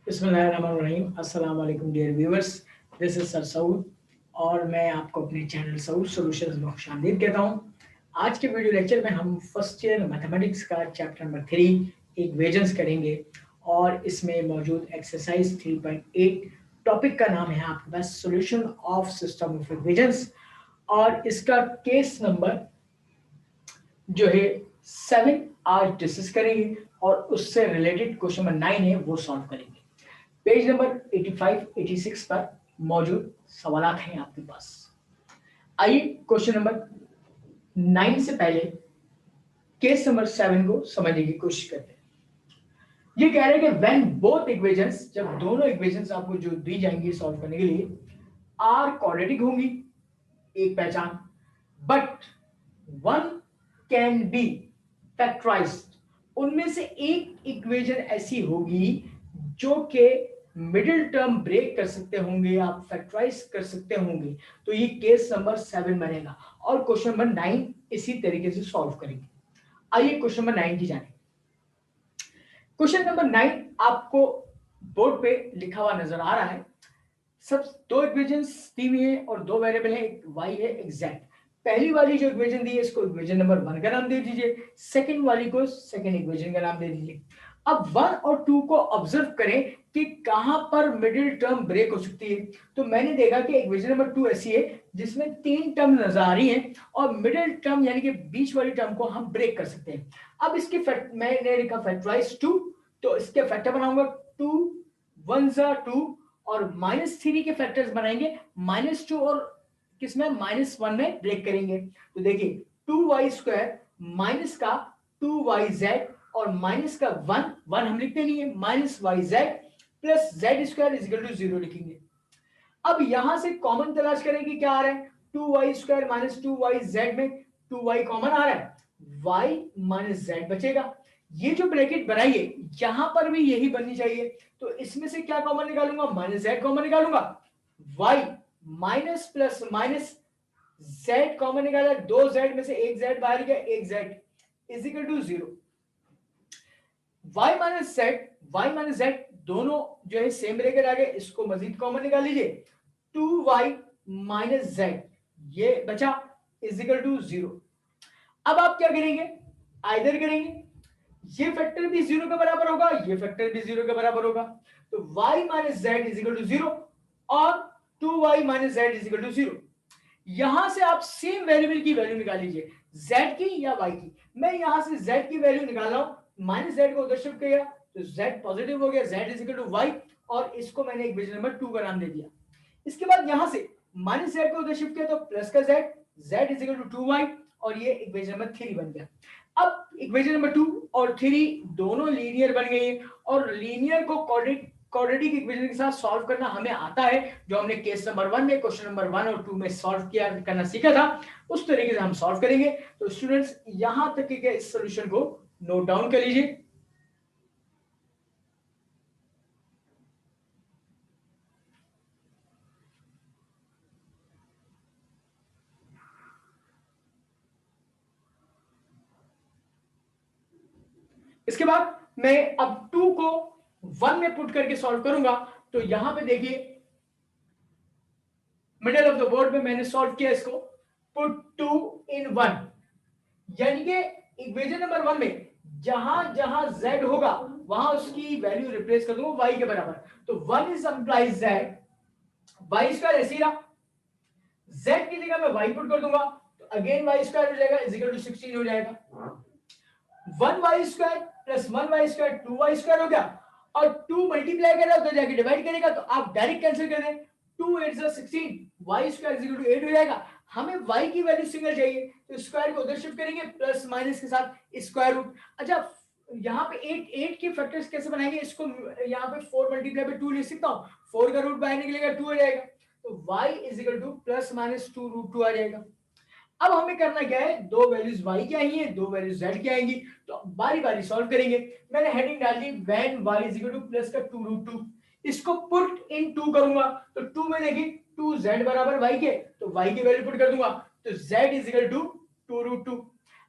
बिस्मिल्लाहिर्रहमानिर्रहीम। अस्सलाम वालेकुम dear viewers, this is sir Saud और मैं आपको अपने चैनल सऊद सॉल्यूशंस में खुशामदीद कहता हूँ। आज के वीडियो लेक्चर में हम फर्स्ट ईयर मैथमेटिक्स का चैप्टर नंबर 3 इक्वेशंस करेंगे और इसमें मौजूद एक्सरसाइज 3.8 टॉपिक का नाम है आपके पास solution of system of equations और इसका केस नंबर जो है 7 आज डिस्कस करेंगे और उससे रिलेटेड क्वेश्चन नंबर 9 है वो सॉल्व करेंगे। पेज नंबर 85 86 पर मौजूद सवालात हैं आपके पास। आइए क्वेश्चन नंबर 9 से पहले केस नंबर 7 को समझने की कोशिश करते हैं। ये कह रहे हैं कि व्हेन बोथ इक्वेशंस, जब दोनों इक्वेशंस आपको जो दी जाएंगी सॉल्व करने के लिए आर क्वाड्रेटिक होंगी, एक पहचान, but one can be factorised, उनमें से एक इक्वेशन ऐसी होगी जो कि मिडिल टर्म ब्रेक कर सकते होंगे, आप फैक्टराइज कर सकते होंगे। तो ये केस नंबर 7 बनेगा और क्वेश्चन नंबर 9 इसी तरीके से सॉल्व करेंगे। आइए क्वेश्चन नंबर 9 की जाने। क्वेश्चन नंबर 9 आपको बोर्ड पे लिखा हुआ नजर आ रहा है। सब दो इक्वेशंस दी हुई है और दो वेरिएबल है, एक y है एक z। पहली वाली जो इक्वेशन दी है इसको इक्वेशन नंबर 1 का नाम दे दीजिए, सेकंड वाली को सेकंड इक्वेशन का नाम दे दीजिए। अब 1 और 2 को ऑब्जर्व करें कि कहां पर मिडिल टर्म ब्रेक हो सकती है। तो मैंने देखा कि इक्वेशन नंबर 2 ऐसी है जिसमें 3 टर्म नजर आ रही हैं और मिडिल टर्म यानी कि बीच वाली टर्म को हम ब्रेक कर सकते हैं। अब इसके मैंने लिखा फैक्टराइज 2, तो इसके फैक्टर बनाऊंगा 2 1 जा 2 और -3 के फैक्टर्स बनाएंगे, -2 और किसमें -1 में ब्रेक करेंगे। तो देखिए 2y² माइनस का 2yz और माइनस का 1 हम लिखते नहीं है, -yz plus z² equal to 0 लिखेंगे। अब यहां से कॉमन तलाश करेंगे, क्या आ रहा है 2y² माइनस 2yz में 2y कॉमन आ रहा है, y माइनस z बचेगा। ये जो ब्रैकेट बनाई है यहां पर भी यही बननी चाहिए, तो इसमें से क्या कॉमन निकालूंगा, माइनस z कॉमन निकालूंगा, y minus plus minus z common निकाला, 2z में से एक z बाहर गया, एक z is equal to 0। y minus z दोनों जो है सेम ब्रैकेट आ गए, इसको मजीद कॉमन निकाल लीजिए, 2y माइनस z ये बचा इज इक्वल टू 0। अब आप क्या करेंगे, आइदर करेंगे, ये फैक्टर भी 0 के बराबर होगा, ये फैक्टर भी 0 के बराबर होगा, तो y minus z is equal to 0 और 2y minus z is equal to 0। यहां से आप सेम वेरिएबल की वैल्यू निकाल लीजिए, z की या y की। मैं यहां से z की वैल्यू निकाल रहा हूं, माइनस z को उधर शिफ्ट किया तो z पॉजिटिव हो गया, z is equal to y और इसको मैंने इक्वेशन नंबर 2 का नाम दे दिया। इसके बाद यहां से माइनस z को उधर शिफ्ट किया तो प्लस का z is equal to 2y और ये इक्वेशन नंबर 3 बन गया। अब इक्वेशन नंबर 2 और 3 दोनों लीनियर बन गई है और लीनियर को क्वाड्रेटिक इक्वेशन के साथ सॉल्व करना हमें आता है, जो हमने केस नंबर 1 में क्वेश्चन नंबर 1 और 2 में सॉल्व किया करना सीखा था, उस तरीके से हम सॉल्व करेंगे। तो स्टूडेंट्स यहां तक के इस सॉल्यूशन को नोट डाउन कर लीजिए। इसके बाद मैं अब 2 को 1 में पुट करके सॉल्व करूंगा। तो यहां पे देखिए मिडिल ऑफ द बोर्ड में मैंने सॉल्व किया इसको, पुट 2 इन 1, यानी कि इक्वेशन नंबर 1 में जहां जहां z होगा वहां उसकी वैल्यू रिप्लेस कर दूंगा y के बराबर। तो 1 इज इंप्लाइज z, y² ऐसे ही रहा, z की जगह मैं y पुट कर दूंगा तो अगेन y² हो जाएगा इज इक्वल टू 16 हो जाएगा। 1y² प्लस 1y² 2y² हो गया और 2 मल्टीप्लाई करेगा तो जाके डिवाइड करेगा, तो आप डायरेक्ट कैंसिल कर दें, 2 8 16, y² इज इक्वल टू 8 हो जाएगा। हमें y की वैल्यू सिंगल चाहिए तो स्क्वायर को उधर शिफ्ट करेंगे, प्लस माइनस के साथ स्क्वायर रूट। अच्छा यहाँ पे 8 के फैक्टर्स कैसे बनाएंगे, इसको यहाँ पे 4 मल्टीप्लाई बाय 2 लिख सकता हूँ, 4 का रूट बाहर निकलेगा 2 हो जाएगा, तो y is equal to plus minus 2 root 2 आ जाएगा। अब हमें करना क्या है, दो वैल्यूज y की आएंगी, दो वैल्यूज z की आएंगी, तो बारी बारी सॉल्व करेंगे। मैंने हेडिंग डाल दी when y is equal to plus का 2 रूट 2, इसको पुट इन 2 करूंगा तो 2 में देखिए 2z बराबर y के, तो y की वैल्यू पुट कर दूंगा तो z is equal to 2 root 2।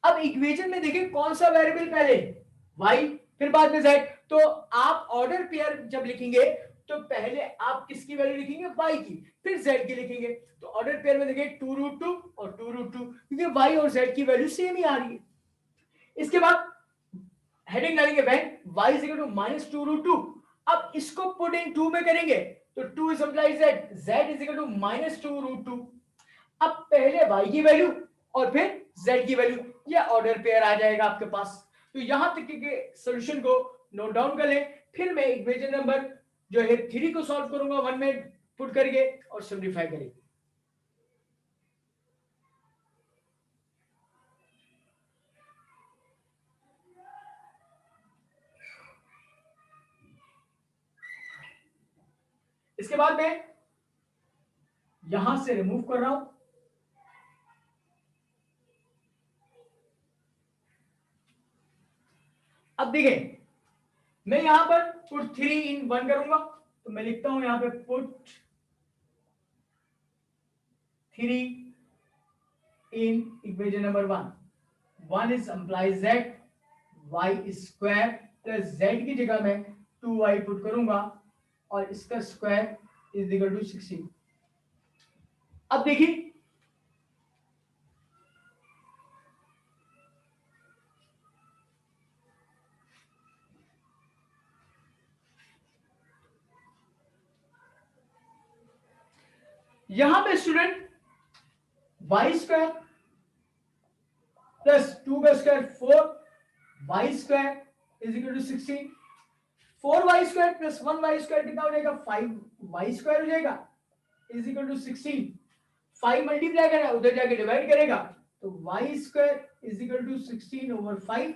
अब इक्वेशन में देखिए कौन सा वेरिएबल पहले, y, फिर बाद में z। तो आप ऑर्डर पेयर जब लिखेंगे तो पहले आप किसकी वैल्यू लिखेंगे, y की, फिर z की लिखेंगे। तो ऑर्डर पेयर में देखिए 2√2 और 2√2, क्योंकि y और z की वैल्यू सेम ही आ रही है। इसके बाद हेडिंग डालेंगे when y is equal to -2√2। अब इसको पुट इन 2 में करेंगे तो 2 is implies z is equal to -2√2। अब पहले y की वैल्यू और फिर z की वैल्यू, ये ऑर्डर पेयर आ जाएगा आपके पास। तो यहां तक के सॉल्यूशन को नोट डाउन कर लें। फिर मैं इक्वेशन नंबर जो है 3 को सॉल्व करूंगा 1 में पुट करके और सिंप्लीफाई करेंगे। इसके बाद मैं यहां से रिमूव कर रहा हूं। अब देखें, मैं यहां पर पुट 3 इन 1 करूंगा, तो मैं लिखता हूं यहां पे put 3 in equation number 1। 1 is implies z, y square plus z की जगह में 2y पुट करूंगा और इसका स्क्वायर इज इक्वल टू 16। अब देखिए, यहां पे स्टूडेंट वाई स्क्वायर प्लस 2 का square 4, y square is equal to 16। 4y square plus 1y square कितना हो जाएगा, 5y स्क्वायर हो जाएगा इज इक्वल टू 16। 5 मल्टीप्लाई करेगा, उधर जाके डिवाइड करेगा, तो y square is equal to 16 over 5,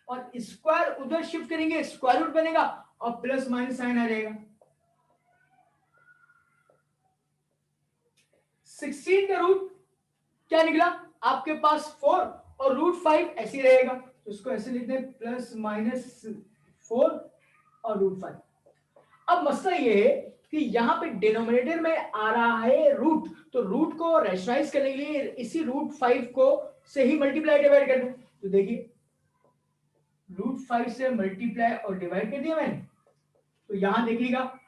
और स्क्वायर उधर शिफ्ट करेंगे, स्क्वायर रूट बनेगा और प्लस माइनस साइन आ जाएगा। 16 का रूट क्या निकला आपके पास 4 और रूट 5 ऐसे ही रहेगा, तो इसको ऐसे लिखते हैं प्लस माइनस 4 और रूट 5। अब मसला ये है कि यहाँ पे डिनोमिनेटर में आ रहा है रूट, तो रूट को रेशनलाइज करने के लिए इसी रूट 5 को से ही मल्टीप्लाई डिवाइड कर दूं। तो देखिए रूट 5 से मल्टीप्लाई और डिवाइड कर दिया मैंने, तो यहां देखिएगा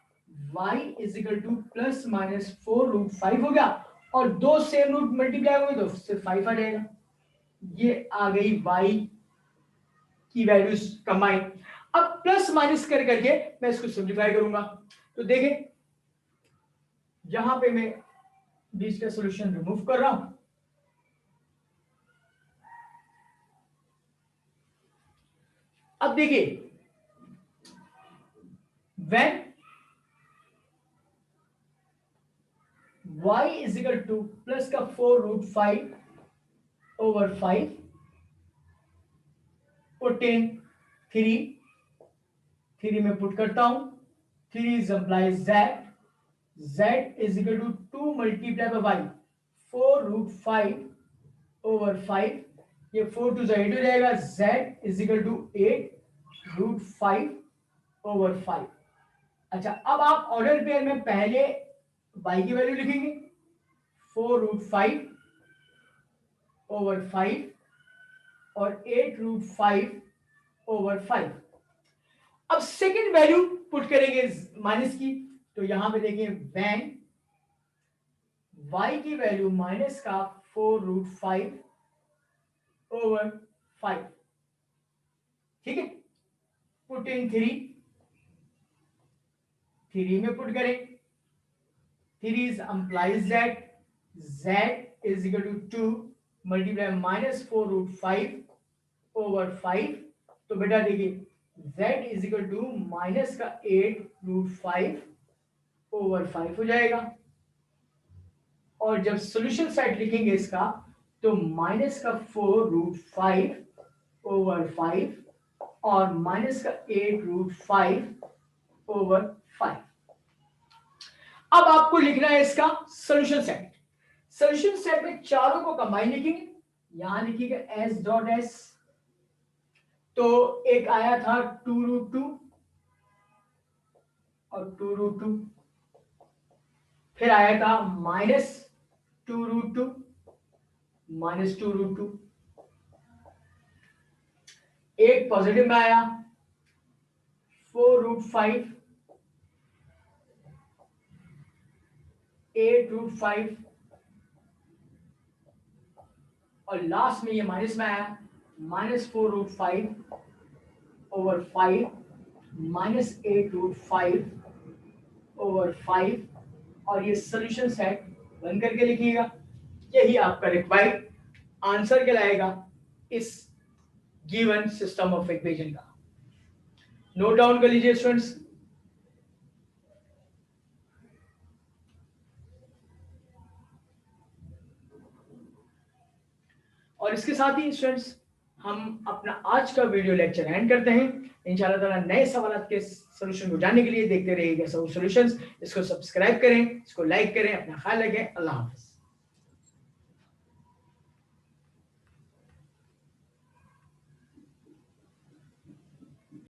y is equal to plus minus 4 root 5 हो गया, और दो सेम रूट मल्टीप्लाई होंगे तो सिर्फ 5 आ जाएगा। ये आ गई y की वैल्यूज कंबाइन। अब प्लस माइनस कर करके मैं इसको सिंप्लीफाई करूंगा, तो देखें यहां पे मैं बीच का सॉल्यूशन रिमूव कर रहा हूं। अब देखिए when y is equal to plus का 4 रूट 5 ओवर 5 पुट इन 3 में पुट करता हूं, 3 is implies z is equal to 2 multiply by y, 4 root 5 over 5, ये 4 टू 8 हो जाएगा, z is equal to 8 root 5 over 5। अच्छा, अब आप ऑर्डर पेयर में पहले y की वैल्यू लिखेंगे 4 रूट 5 ओवर 5 और 8 रूट 5 ओवर 5। अब सेकंड वैल्यू पुट करेंगे माइनस की, तो यहां पे देखिए व्हेन y की वैल्यू माइनस का 4 रूट 5 ओवर 5, ठीक है, पुट इन 3 में पुट करें, 3 is implies z is equal to 2 multiply minus 4 root 5 over 5, तो बेटा देखिए z is equal to minus का 8 रूट 5 ओवर 5 हो जाएगा, और जब सॉल्यूशन साइड लिखेंगे इसका तो माइनस का 4 रूट 5 ओवर 5 और माइनस का 8 रूट 5 ओवर 5। अब आपको लिखना है इसका सॉल्यूशन सेट। सॉल्यूशन सेट में चारों को कंबाइन लिखेंगे, यहां लिखिएगा s डॉट s, तो एक आया था 2√2 और 2√2, फिर आया था -2√2 -2√2, एक पॉजिटिव में आया 8√5 8√5 और लास्ट में ये माइनस में आया -4√5 ओवर 5 -8√5 ओवर 5 और ये सोल्यूशन सेट बन करके लिखिएगा। यही आपका रिक्वायर्ड आंसर कहलाएगा इस गिवन सिस्टम ऑफ इक्वेशन का। नोट डाउन कर लीजिए स्टूडेंट्स। और इसके साथ ही स्टूडेंट्स हम अपना आज का वीडियो लेक्चर एंड करते हैं। इंशाल्लाह ताला नए सवालों के सॉल्यूशन को जानने के लिए देखते रहिएगा सॉल्यूशंस। इसको सब्सक्राइब करें, इसको लाइक करें, अपना ख्याल रखें। अल्लाह हाफिज।